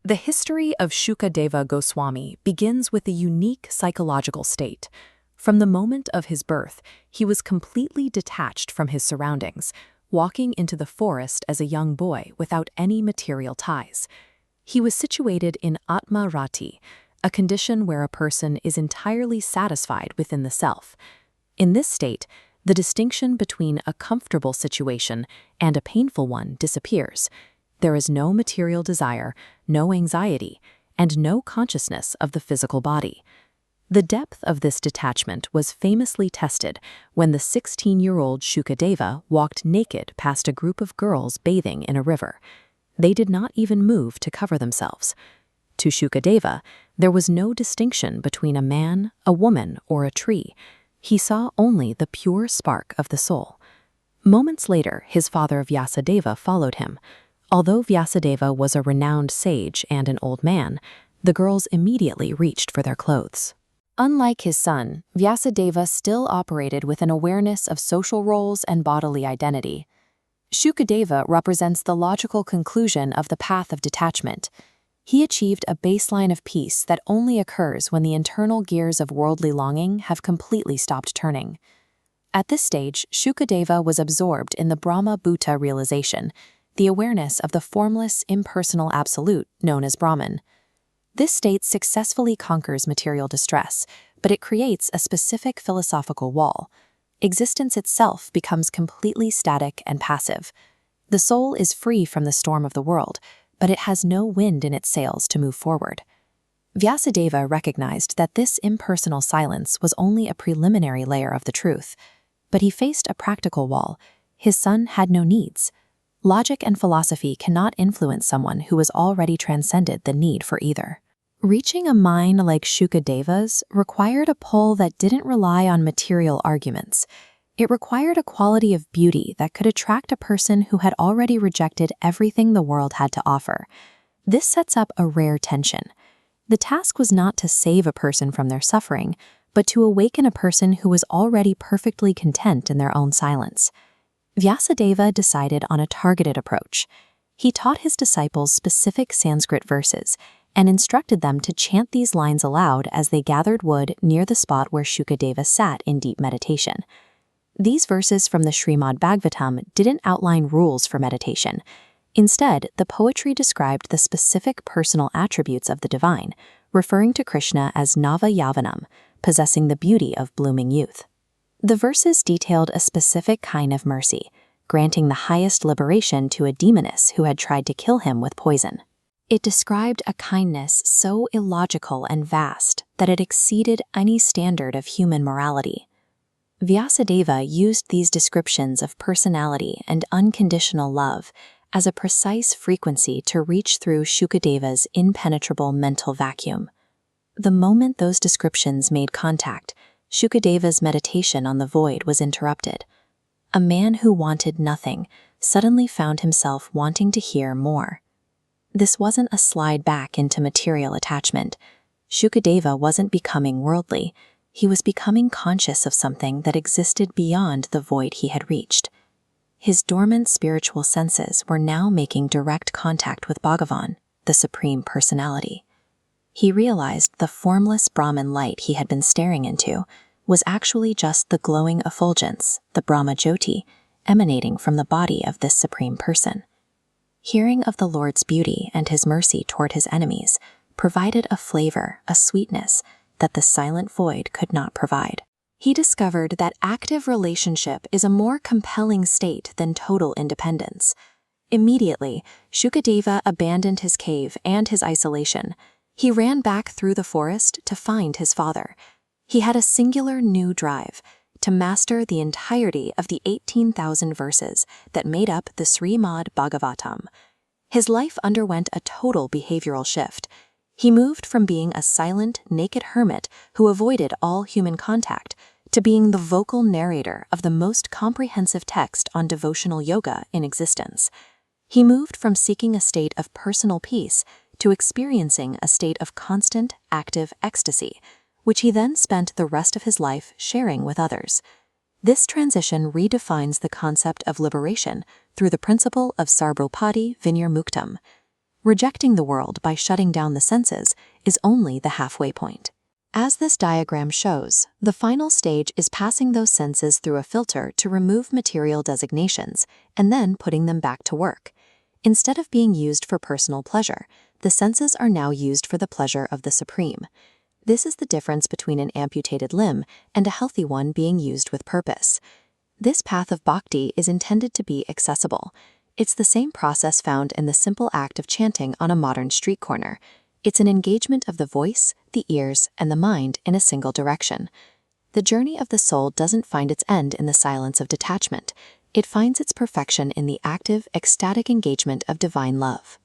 The history of Shukadeva Goswami begins with a unique psychological state. From the moment of his birth, he was completely detached from his surroundings, walking into the forest as a young boy without any material ties. He was situated in Atma Rati, a condition where a person is entirely satisfied within the self. In this state, the distinction between a comfortable situation and a painful one disappears. There is no material desire, no anxiety, and no consciousness of the physical body. The depth of this detachment was famously tested when the 16-year-old Shukadeva walked naked past a group of girls bathing in a river. They did not even move to cover themselves. To Shukadeva, there was no distinction between a man, a woman, or a tree. He saw only the pure spark of the soul. Moments later, his father Vyasadeva followed him. Although Vyasadeva was a renowned sage and an old man, the girls immediately reached for their clothes. Unlike his son, Vyasadeva still operated with an awareness of social roles and bodily identity. Shukadeva represents the logical conclusion of the path of detachment. He achieved a baseline of peace that only occurs when the internal gears of worldly longing have completely stopped turning. At this stage, Shukadeva was absorbed in the Brahma Bhuta realization, the awareness of the formless, impersonal absolute known as Brahman. This state successfully conquers material distress, but it creates a specific philosophical wall. Existence itself becomes completely static and passive. The soul is free from the storm of the world, but it has no wind in its sails to move forward. Vyasadeva recognized that this impersonal silence was only a preliminary layer of the truth, but he faced a practical wall. His son had no needs. Logic and philosophy cannot influence someone who has already transcended the need for either. Reaching a mind like Shukadeva's required a pull that didn't rely on material arguments. It required a quality of beauty that could attract a person who had already rejected everything the world had to offer. This sets up a rare tension. The task was not to save a person from their suffering, but to awaken a person who was already perfectly content in their own silence. Vyasadeva decided on a targeted approach. He taught his disciples specific Sanskrit verses and instructed them to chant these lines aloud as they gathered wood near the spot where Shukadeva sat in deep meditation. These verses from the Srimad Bhagavatam didn't outline rules for meditation. Instead, the poetry described the specific personal attributes of the divine, referring to Krishna as Nava Yavanam, possessing the beauty of blooming youth. The verses detailed a specific kind of mercy, granting the highest liberation to a demoness who had tried to kill him with poison. It described a kindness so illogical and vast that it exceeded any standard of human morality. Vyasadeva used these descriptions of personality and unconditional love as a precise frequency to reach through Shukadeva's impenetrable mental vacuum. The moment those descriptions made contact, Shukadeva's meditation on the void was interrupted. A man who wanted nothing suddenly found himself wanting to hear more. This wasn't a slide back into material attachment. Shukadeva wasn't becoming worldly. He was becoming conscious of something that existed beyond the void he had reached. His dormant spiritual senses were now making direct contact with Bhagavan, the Supreme Personality. He realized the formless Brahman light he had been staring into was actually just the glowing effulgence, the Brahma Jyoti, emanating from the body of this Supreme Person. Hearing of the Lord's beauty and his mercy toward his enemies provided a flavor, a sweetness, that the silent void could not provide. He discovered that active relationship is a more compelling state than total independence. Immediately, Shukadeva abandoned his cave and his isolation. He ran back through the forest to find his father. He had a singular new drive to master the entirety of the 18,000 verses that made up the Srimad Bhagavatam. His life underwent a total behavioral shift. He moved from being a silent, naked hermit who avoided all human contact to being the vocal narrator of the most comprehensive text on devotional yoga in existence. He moved from seeking a state of personal peace to experiencing a state of constant, active ecstasy, which he then spent the rest of his life sharing with others. This transition redefines the concept of liberation through the principle of Sarvopadi Vinirmuktam. Rejecting the world by shutting down the senses is only the halfway point. As this diagram shows, the final stage is passing those senses through a filter to remove material designations and then putting them back to work. Instead of being used for personal pleasure, the senses are now used for the pleasure of the Supreme. This is the difference between an amputated limb and a healthy one being used with purpose. This path of bhakti is intended to be accessible. It's the same process found in the simple act of chanting on a modern street corner. It's an engagement of the voice, the ears, and the mind in a single direction. The journey of the soul doesn't find its end in the silence of detachment. It finds its perfection in the active, ecstatic engagement of divine love.